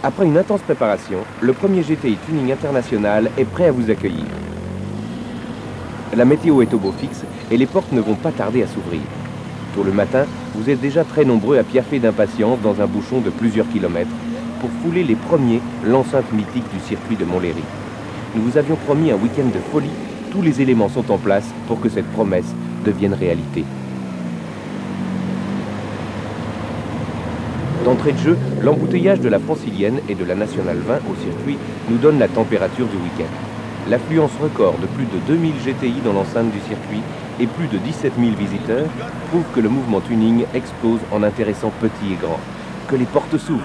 Après une intense préparation, le premier GTI Tuning International est prêt à vous accueillir. La météo est au beau fixe et les portes ne vont pas tarder à s'ouvrir. Tôt le matin, vous êtes déjà très nombreux à piaffer d'impatience dans un bouchon de plusieurs kilomètres pour fouler les premiers l'enceinte mythique du circuit de Montlhéry. Nous vous avions promis un week-end de folie. Tous les éléments sont en place pour que cette promesse devienne réalité. D'entrée de jeu, l'embouteillage de la Francilienne et de la Nationale 20 au circuit nous donne la température du week-end. L'affluence record de plus de 2000 GTI dans l'enceinte du circuit et plus de 17 000 visiteurs prouve que le mouvement tuning explose en intéressant petits et grands. Que les portes s'ouvrent.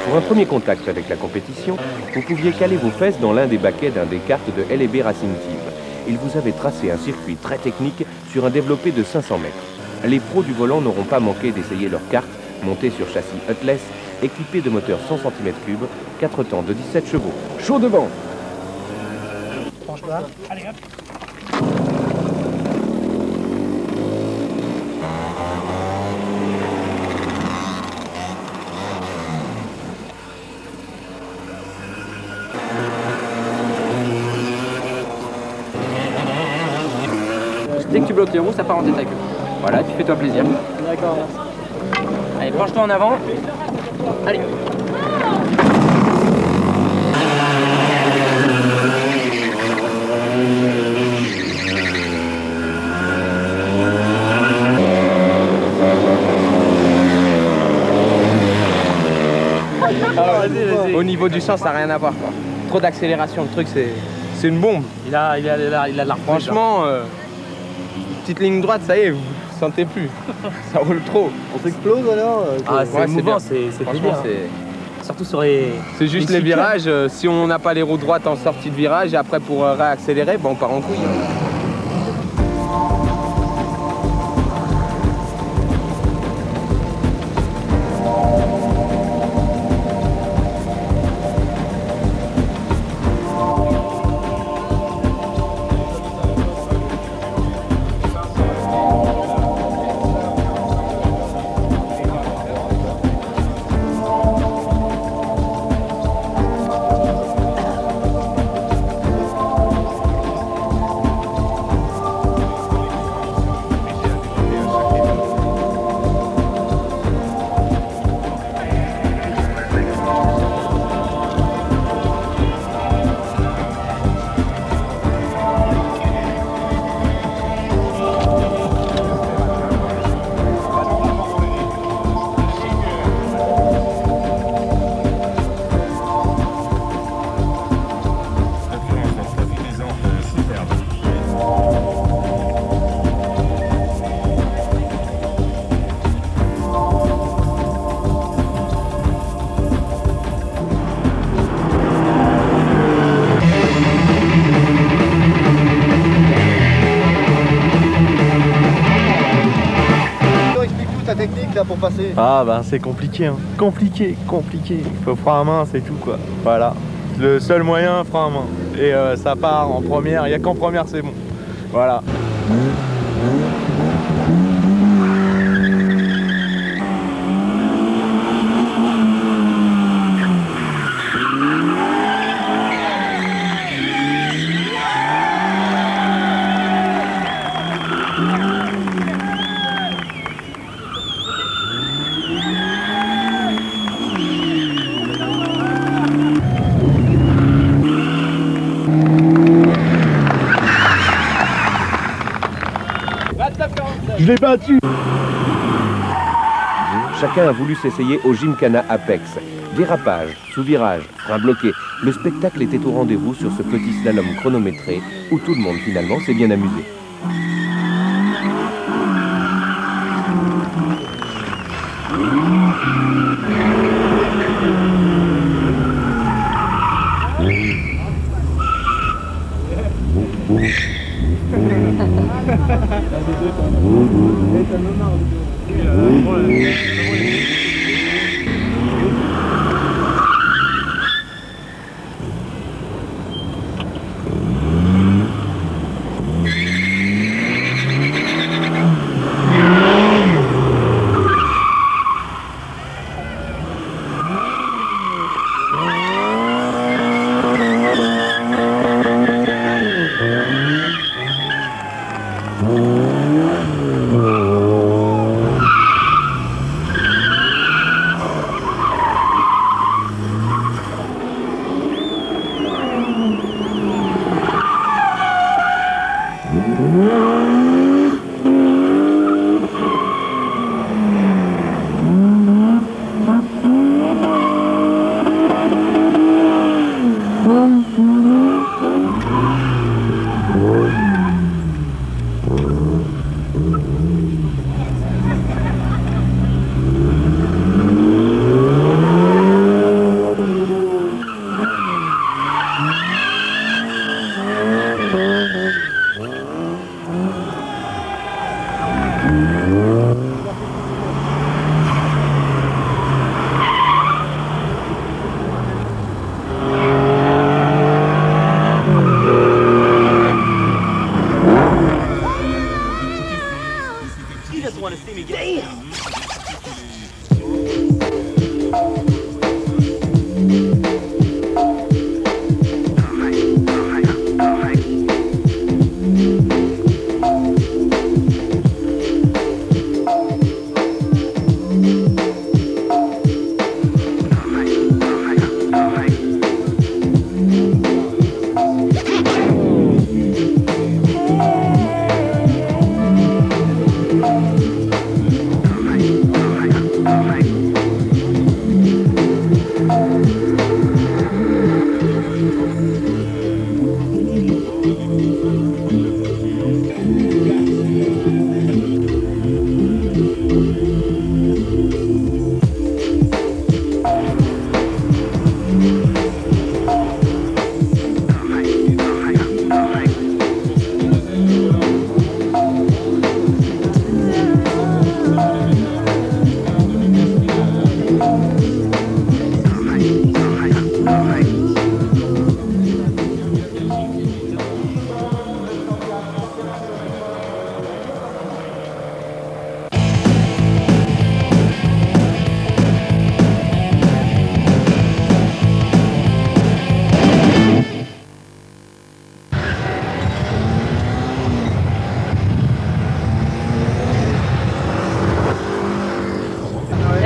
Pour un premier contact avec la compétition, vous pouviez caler vos fesses dans l'un des baquets d'un des karts de LB Racing Team. Il vous avait tracé un circuit très technique sur un développé de 500 mètres. Les pros du volant n'auront pas manqué d'essayer leur kart, monté sur châssis Hutless, équipé de moteurs 100 cm3, 4 temps de 17 chevaux. Chaud devant! Penche là. Allez hop. Dès que tu bloques les roues, ça part en tête à queue. Voilà, tu fais-toi plaisir. D'accord. Allez, penche-toi en avant. Allez. Au niveau du sens, ça n'a rien à voir, quoi. Trop d'accélération, le truc, c'est une bombe. Il a de la Franchement, petite ligne droite, ça y est, vous ne sentez plus. Ça roule trop. On s'explose alors Ah, c'est Ouais, mouvant, bien. c'est Franchement, bien. Surtout sur les... c'est juste les virages. Si on n'a pas les roues droites en sortie de virage, et après pour réaccélérer, on part en couille. technique là pour passer? Ah ben c'est compliqué, hein. Compliqué. Il faut frein à main, c'est tout quoi. Voilà. Le seul moyen, frein à main. Et ça part en première, il n'y a qu'en première c'est bon. Voilà. Je l'ai battu. Chacun a voulu s'essayer au Gymkhana Apex. Dérapage, sous-virage, frein bloqué. Le spectacle était au rendez-vous sur ce petit slalom chronométré où tout le monde finalement s'est bien amusé.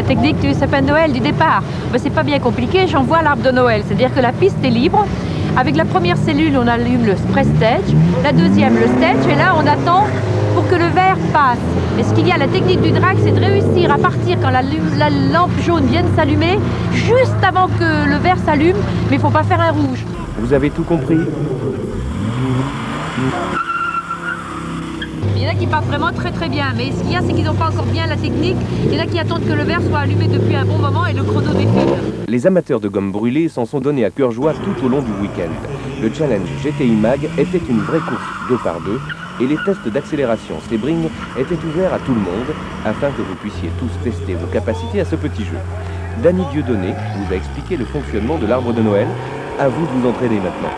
Technique du sapin de Noël du départ. Ben, c'est pas bien compliqué, j'envoie l'arbre de Noël. C'est-à-dire que la piste est libre. Avec la première cellule, on allume le press stage, la deuxième le stage, et là on attend pour que le verre passe. Et ce qu'il y a, la technique du drag, c'est de réussir à partir quand la lampe jaune vient de s'allumer, juste avant que le verre s'allume, mais il ne faut pas faire un rouge. Vous avez tout compris? Il y en a qui partent vraiment très bien, mais ce qu'il y a, c'est qu'ils n'ont pas encore bien la technique. Il y en a qui attendent que le verre soit allumé depuis un bon moment et le chrono défile. Les amateurs de gomme brûlée s'en sont donnés à cœur joie tout au long du week-end. Le challenge GTI Mag était une vraie course 2x2, et les tests d'accélération Sebring étaient ouverts à tout le monde afin que vous puissiez tous tester vos capacités à ce petit jeu. Dany Dieudonné vous a expliqué le fonctionnement de l'arbre de Noël. À vous de vous entraîner maintenant.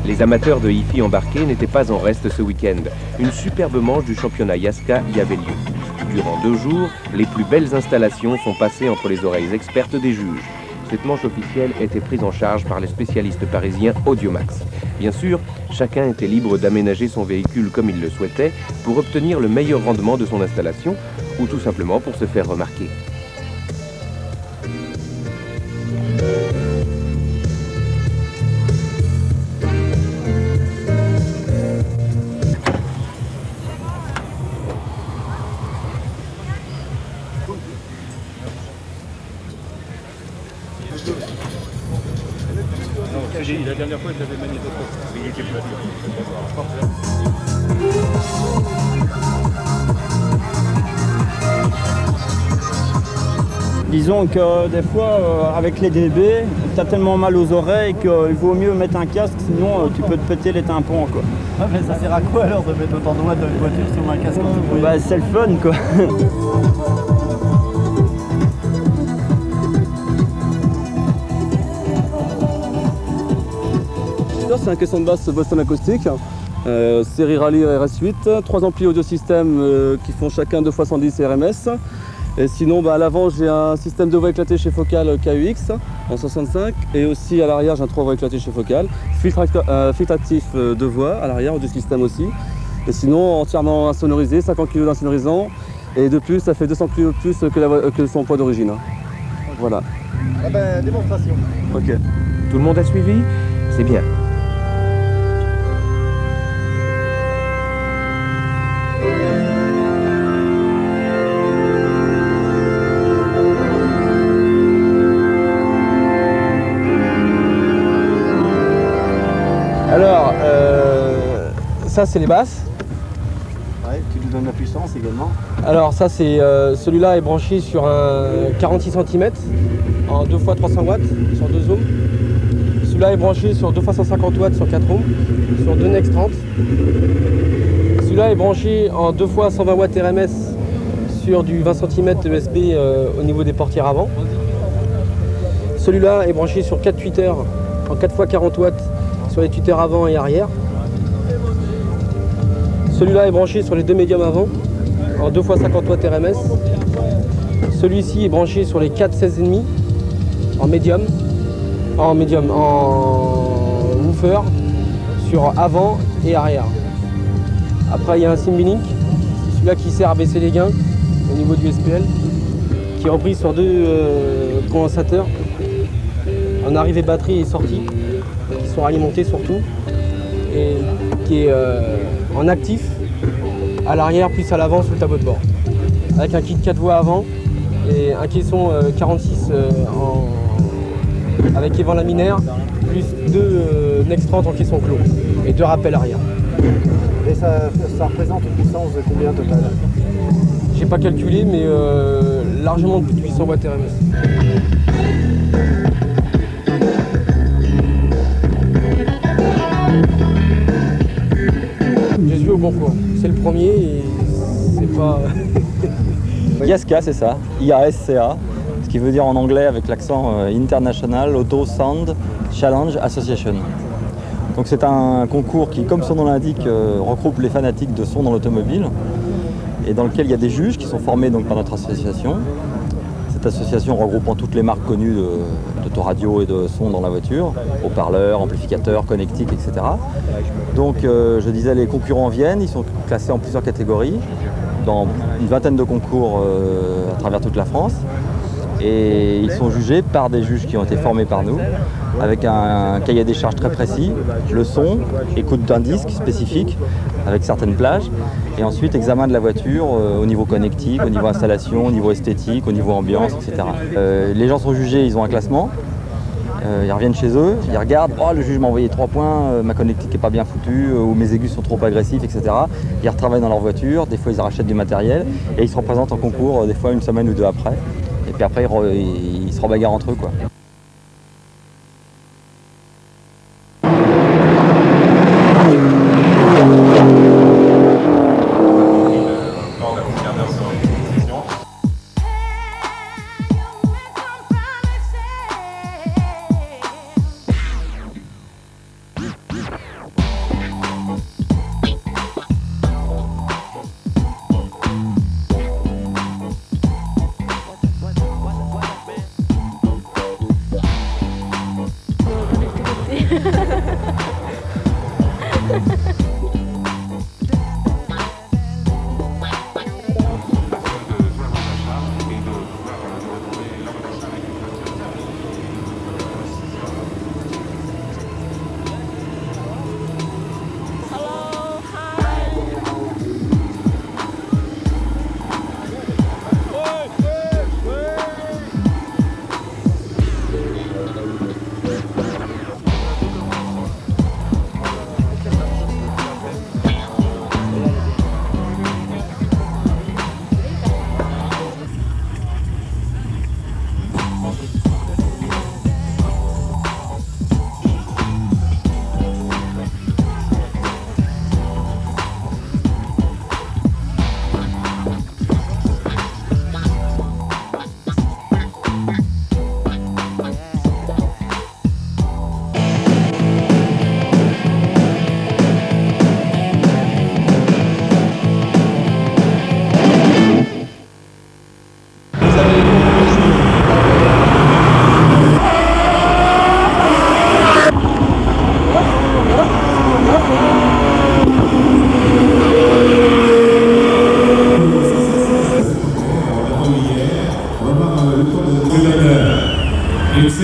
Les amateurs de hi-fi embarqués n'étaient pas en reste ce week-end. Une superbe manche du championnat Yaska y avait lieu. Durant 2 jours, les plus belles installations sont passées entre les oreilles expertes des juges. Cette manche officielle était prise en charge par les spécialistes parisiens Audiomax. Bien sûr, chacun était libre d'aménager son véhicule comme il le souhaitait pour obtenir le meilleur rendement de son installation ou tout simplement pour se faire remarquer. La dernière fois, je l'avais magnétoscope. Il était plus là. Disons que des fois, avec les DB, tu as tellement mal aux oreilles qu'il vaut mieux mettre un casque, sinon tu peux te péter les tympans, quoi. Ah, mais ça sert à quoi alors de mettre autant de watts dans une voiture sur un casque anti-bruit? Bah, c'est le fun, quoi. C'est un caisson de basse Boston acoustique, série Rally RS8, 3 amplis audio système qui font chacun 2 x 110 RMS. Et sinon à l'avant j'ai un système de voix éclaté chez Focal KUX en 65 et aussi à l'arrière j'ai un 3 voix éclaté chez Focal. Filtre actif de voix à l'arrière, audio système aussi. Et sinon entièrement insonorisé, 50 kg d'insonorisant et de plus ça fait 200 kg de plus que son poids d'origine. Voilà. Ah ben, démonstration. Ok. Tout le monde a suivi? C'est bien. Alors, ça c'est les basses. Ouais, tu lui donnes la puissance également. Alors ça c'est celui-là est branché sur un 46 cm en 2 x 300 watts sur 2 ohms. Celui-là est branché sur 2 x 150 watts sur 4 ohms sur 2 Nex 30. Celui-là est branché en 2 x 120 watts RMS sur du 20 cm USB au niveau des portières avant. Celui-là est branché sur 4 tweeters en 4 x 40 watts sur les tweeters avant et arrière. Celui-là est branché sur les 2 médiums avant en 2 x 50 watts RMS. Celui-ci est branché sur les 4 16,5 en woofer sur avant et arrière. Après il y a un Simbilink, celui-là qui sert à baisser les gains au niveau du SPL, qui est repris sur 2 condensateurs en arrivée batterie et sortie, qui sont alimentés surtout, et qui est en actif à l'arrière plus à l'avant sous le tableau de bord, avec un kit 4 voix avant et un caisson 46 avec évent laminaire, plus 2 Nex 30 en caisson clos et 2 rappels arrière. Et ça représente une puissance de combien total? J'ai pas calculé, mais largement plus de 800 watts RMS. J'ai joué au bon cours. C'est le premier et c'est pas... IASCA, c'est ça, IASCA, ce qui veut dire en anglais avec l'accent International Auto Sound Challenge Association. Donc c'est un concours qui, comme son nom l'indique, regroupe les fanatiques de son dans l'automobile et dans lequel il y a des juges qui sont formés donc, par notre association. Cette association regroupant toutes les marques connues d'autoradio et de son dans la voiture, haut-parleurs, amplificateurs, connectiques, etc. Donc je disais, les concurrents viennent, ils sont classés en plusieurs catégories, dans une vingtaine de concours à travers toute la France. Et ils sont jugés par des juges qui ont été formés par nous, avec un cahier des charges très précis, le son, écoute d'un disque spécifique, avec certaines plages, et ensuite examen de la voiture au niveau connectique, au niveau installation, au niveau esthétique, au niveau ambiance, etc. Les gens sont jugés, ils ont un classement, ils reviennent chez eux, ils regardent, oh le juge m'a envoyé 3 points, ma connectique n'est pas bien foutue, ou mes aigus sont trop agressifs, etc. Ils retravaillent dans leur voiture, des fois ils rachètent du matériel, et ils se représentent en concours, des fois une semaine ou 2 après. Et puis après, ils se rebagarrent entre eux, quoi.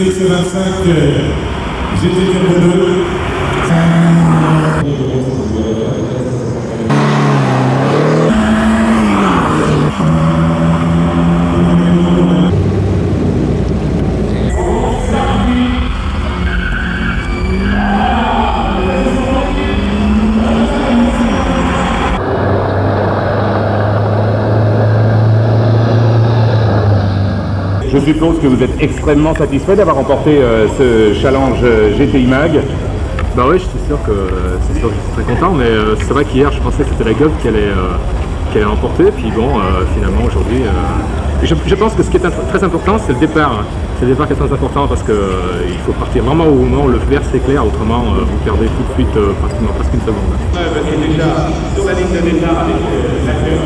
CX25 GT Turbo 2. Je suppose que vous êtes extrêmement satisfait d'avoir remporté ce challenge GTI Mag. Bah oui, c'est sûr que je suis très content, mais c'est vrai qu'hier je pensais que c'était la Gov qui allait emporter, puis bon, finalement aujourd'hui, je pense que ce qui est très important, c'est le départ. C'est le départ qui est très important parce qu'il faut partir vraiment au moment où le vert s'éclaire, autrement vous perdez tout de suite pratiquement presque une seconde. Et déjà sur la ligne de départ avec l'acteur.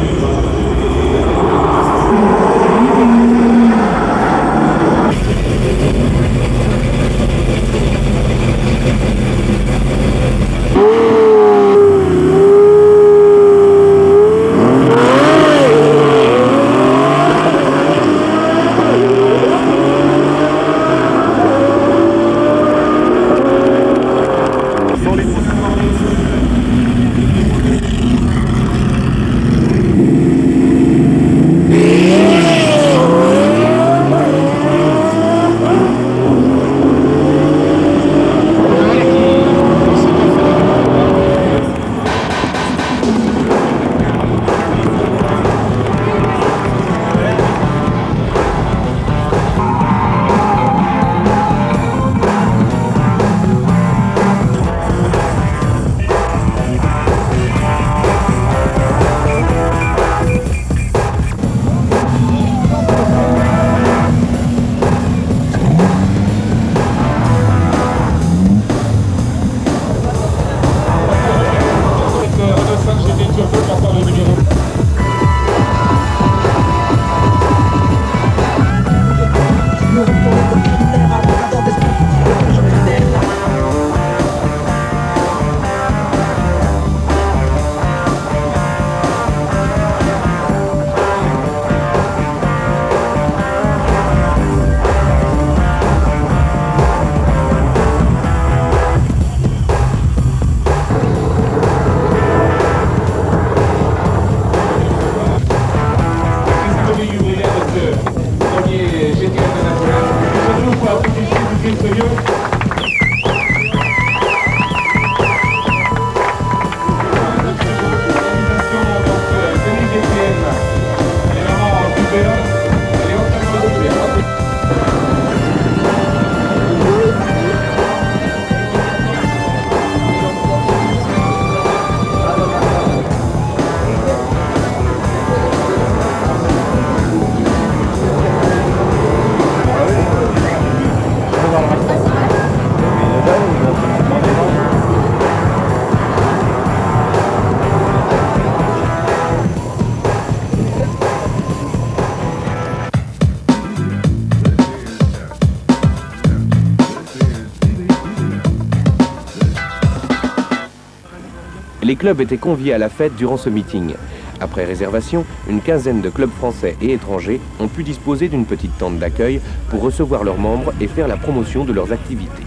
Les clubs étaient conviés à la fête durant ce meeting. Après réservation, une quinzaine de clubs français et étrangers ont pu disposer d'une petite tente d'accueil pour recevoir leurs membres et faire la promotion de leurs activités.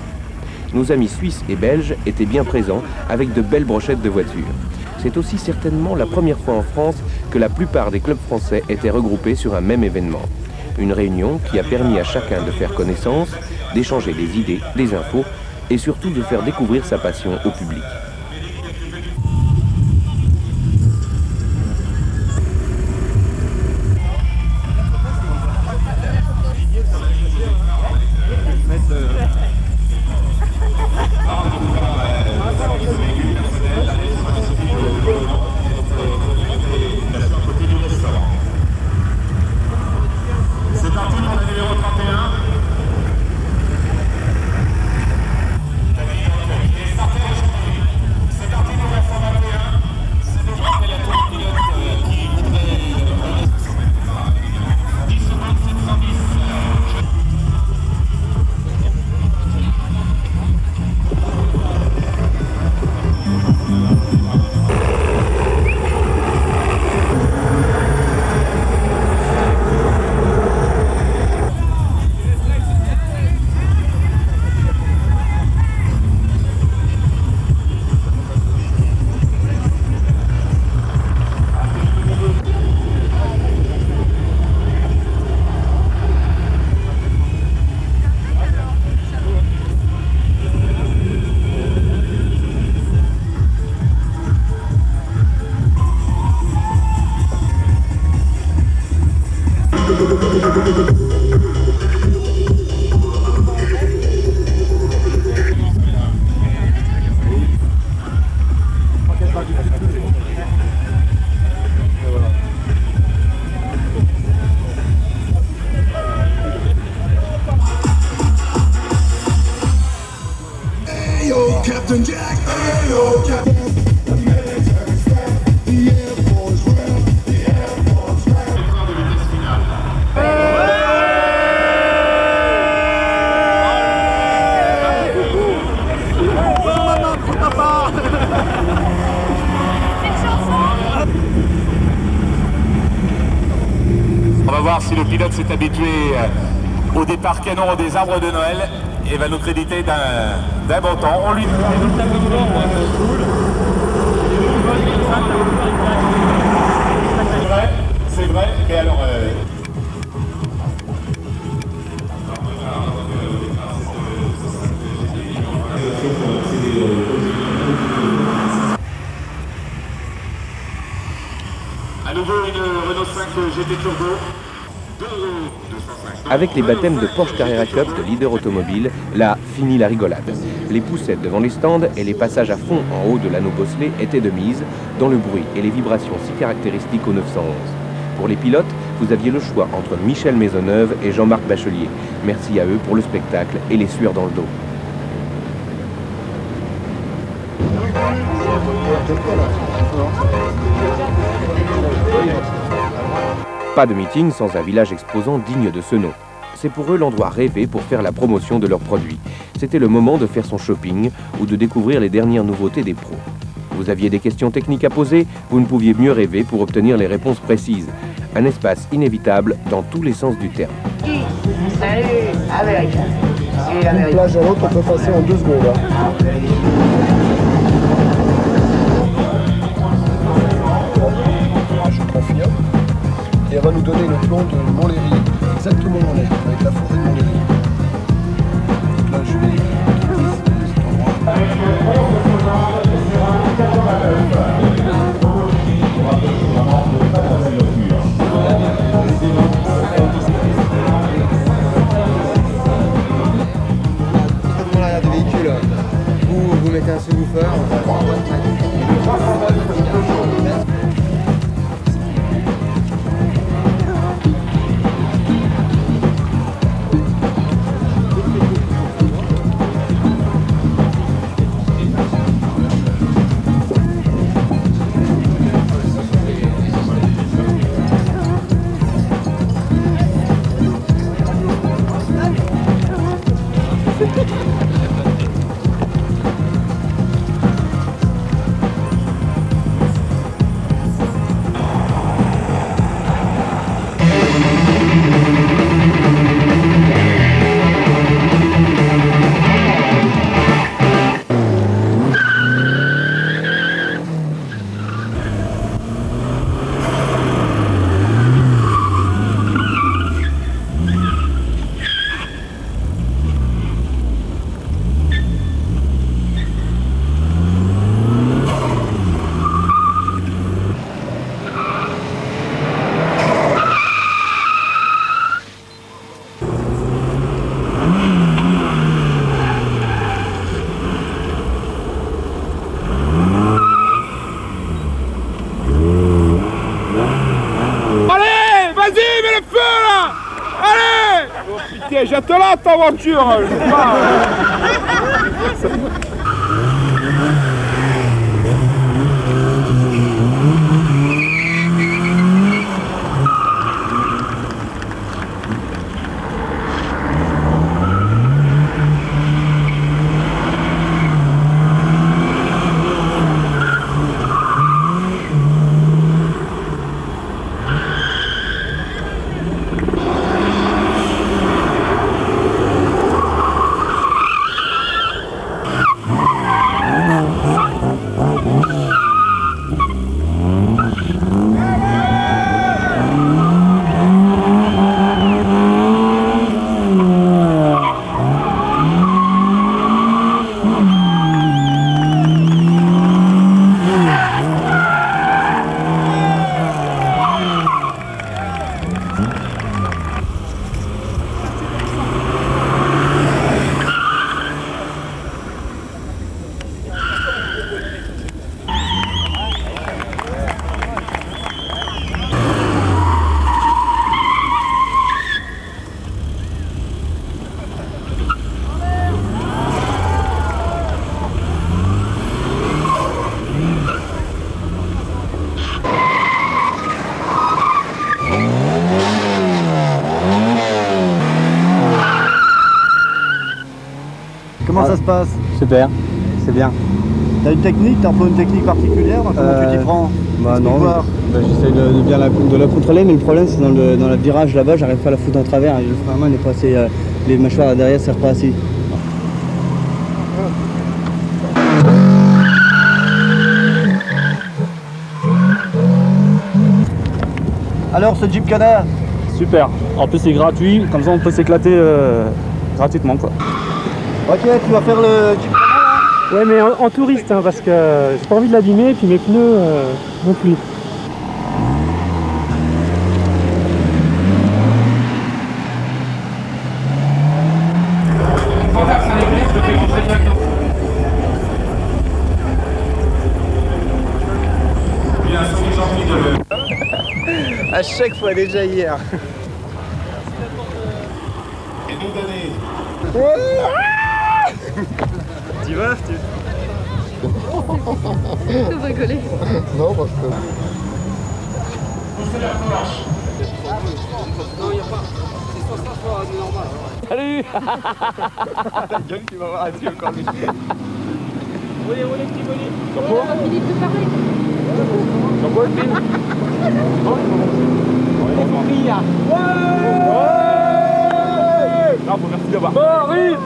Nos amis suisses et belges étaient bien présents avec de belles brochettes de voitures. C'est aussi certainement la première fois en France que la plupart des clubs français étaient regroupés sur un même événement. Une réunion qui a permis à chacun de faire connaissance, d'échanger des idées, des infos et surtout de faire découvrir sa passion au public. Captain Jack, hey-yo, Captain. The military stand, the Air Force ram, the Air Force ram. On va voir si le pilote s'est habitué au départ canon des arbres de Noël et va nous créditer d'un bon temps. On lui... C'est vrai, mais alors... À nouveau une Renault 5 GT Turbo. Avec les baptêmes de Porsche Carrera Cup de leader automobile, là, fini la rigolade. Les poussettes devant les stands et les passages à fond en haut de l'anneau bosselé étaient de mise, dans le bruit et les vibrations si caractéristiques au 911. Pour les pilotes, vous aviez le choix entre Michel Maisonneuve et Jean-Marc Bachelier. Merci à eux pour le spectacle et les sueurs dans le dos. Pas de meeting sans un village exposant digne de ce nom. C'est pour eux l'endroit rêvé pour faire la promotion de leurs produits. C'était le moment de faire son shopping ou de découvrir les dernières nouveautés des pros. Vous aviez des questions techniques à poser, vous ne pouviez mieux rêver pour obtenir les réponses précises. Un espace inévitable dans tous les sens du terme. Salut, américain. D'une plage à l'autre, on peut passer en 2 secondes. Là. Je confirme. Et elle va nous donner le plan de Montlhéry, exactement où on est, avec la forêt de Montlhéry. Donc là, je vais quitter cet endroit. Dans l'arrière du véhicule, vous mettez un subwoofer. Jette-la ta voiture, je sais pas. Comment ça se passe? Super, c'est bien. T'as une technique, t'emploies une technique particulière? Comment tu t'y prends? Bah non, j'essaie de bien de la contrôler, mais le problème c'est dans le virage là-bas, j'arrive pas à la foutre en travers, et le frein à main n'est pas assez, les mâchoires derrière ne servent pas assez. Alors ce Jeep Canard? Super, en plus c'est gratuit, comme ça on peut s'éclater gratuitement quoi. Ok, tu vas faire le Jeep Canard là? Ouais, mais en touriste, hein, parce que j'ai pas envie de l'abîmer, et puis mes pneus non plus. À chaque fois déjà hier. Et nous donner. Tu vas, Vous rigolez? Non, parce que... Salut. Gueule qui va voir un Dieu encore lui. Roulez, petit bonnet. On a fini de parler. Jean-Paul, film. Non, faut merci d'avoir. Boris.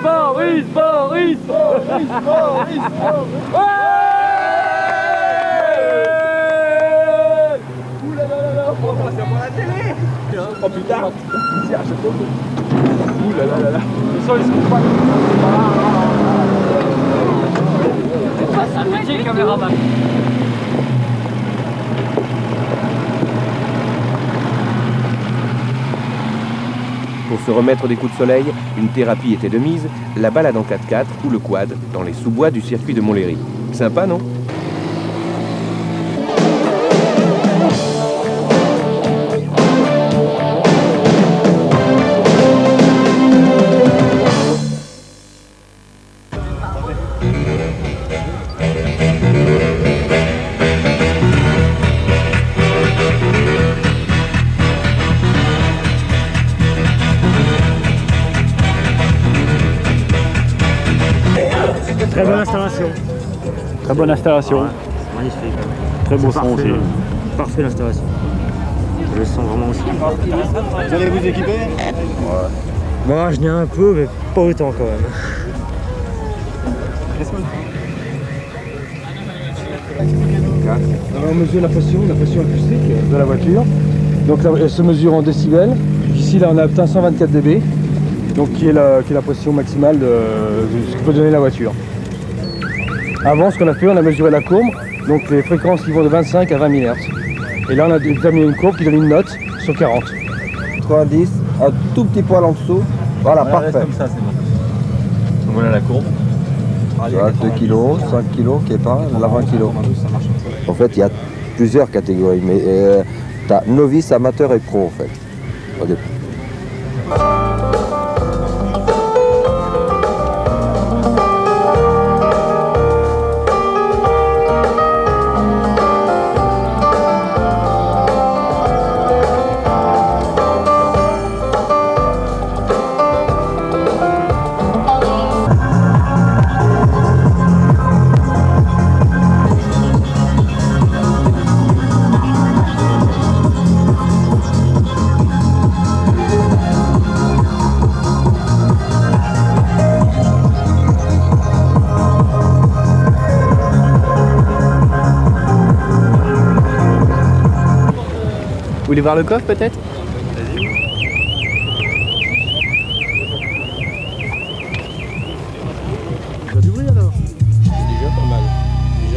Oh putain. Ici, achète-toi. Ouh là là là là. Le sol, il se coupe pas. Un petit caméraman. Pour se remettre des coups de soleil, une thérapie était de mise, la balade en 4x4 ou le quad dans les sous-bois du circuit de Montlhéry. Sympa, non? Très bonne installation. Très bonne installation. Ouais, c'est magnifique. Très beau son aussi. Parfait l'installation. Je le sens vraiment aussi. Vous allez vous équiper? Moi je n'ai un peu, mais pas autant quand même. Alors on mesure la pression acoustique de la voiture. Donc là, elle se mesure en décibels. Ici là on a obtenu 124 dB, donc qui est la pression maximale de ce que peut donner la voiture. Avant ce qu'on a fait, on a mesuré la courbe, donc les fréquences qui vont de 25 à 20 000 Hz. Et là on a déterminé une courbe qui donne une note sur 40. 90, un tout petit poil en dessous, voilà, parfait. Comme ça, c'est bon. Donc voilà la courbe. 2 kg, 5 kg qui est pas, là 20 kg. En fait, il y a plusieurs catégories, mais tu as novice, amateur et pro en fait. Au début. Vous voulez voir le coffre peut-être? Ça a du bruit alors? Déjà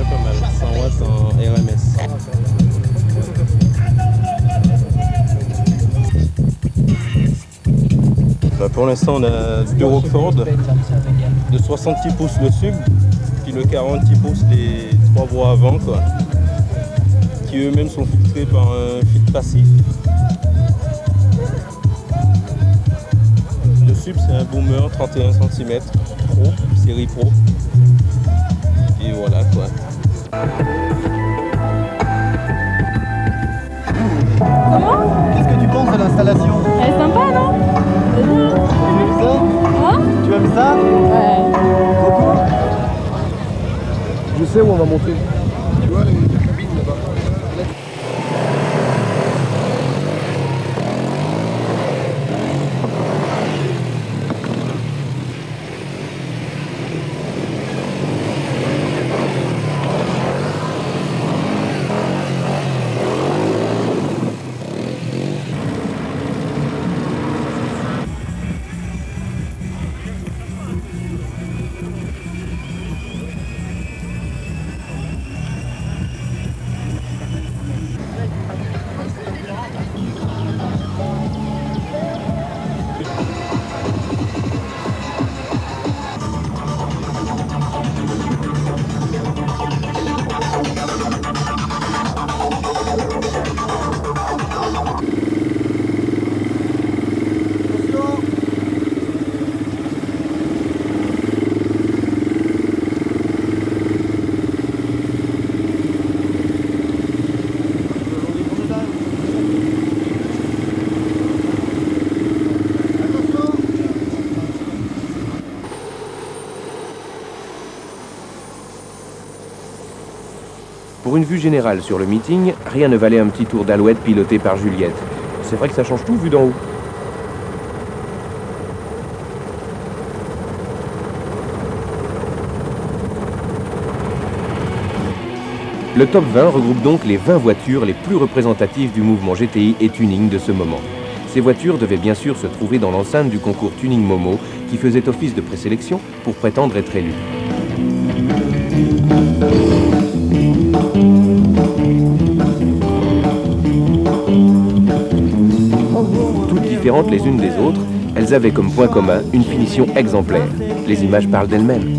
pas mal, 100 watts en RMS. Bah pour l'instant on a deux Rockford de 66 pouces le sub, puis le 46 pouces les 3 voies avant quoi, qui eux-mêmes sont filtrés par un filtre passif. Le sub c'est un boomer 31 cm pro, série pro. Et voilà quoi. Comment? Qu'est-ce que tu penses de l'installation? Elle est sympa, non? Tu aimes ça? Hein? Tu aimes ça? Ouais. c'est où on va monter? Tu vois, la cabine là-bas. Pour une vue générale sur le meeting, rien ne valait un petit tour d'Alouette piloté par Juliette. C'est vrai que ça change tout vu d'en haut. Le top 20 regroupe donc les 20 voitures les plus représentatives du mouvement GTI et tuning de ce moment. Ces voitures devaient bien sûr se trouver dans l'enceinte du concours Tuning Momo qui faisait office de présélection pour prétendre être élu. Toutes différentes les unes des autres, elles avaient comme point commun une finition exemplaire. Les images parlent d'elles-mêmes.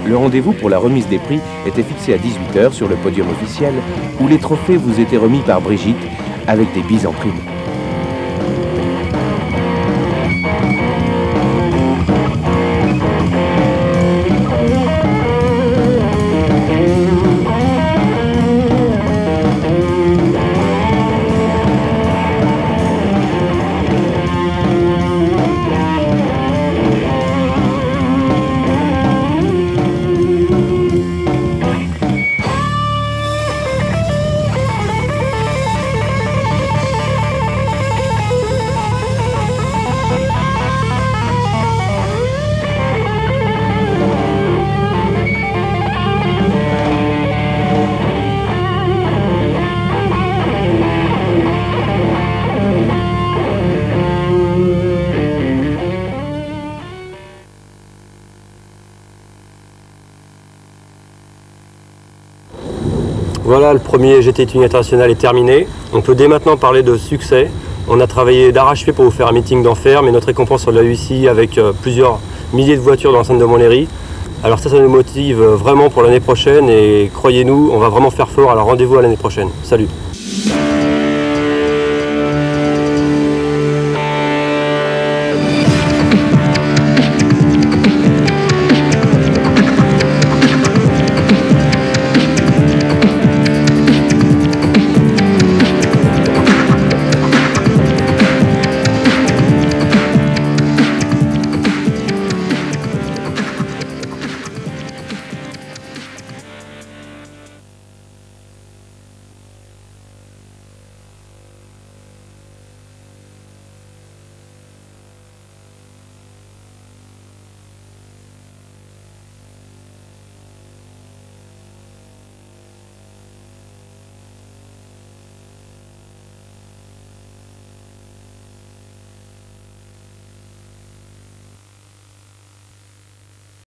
Le rendez-vous pour la remise des prix était fixé à 18 h sur le podium officiel où les trophées vous étaient remis par Brigitte avec des bises en prime. Voilà, le premier GTI Tuning International est terminé. On peut dès maintenant parler de succès. On a travaillé d'arrache-pied pour vous faire un meeting d'enfer, mais notre récompense on l'a eu ici avec plusieurs milliers de voitures dans l'enceinte de Montlhéry. Alors ça nous motive vraiment pour l'année prochaine et croyez-nous, on va vraiment faire fort. Alors rendez-vous à l'année prochaine. Salut.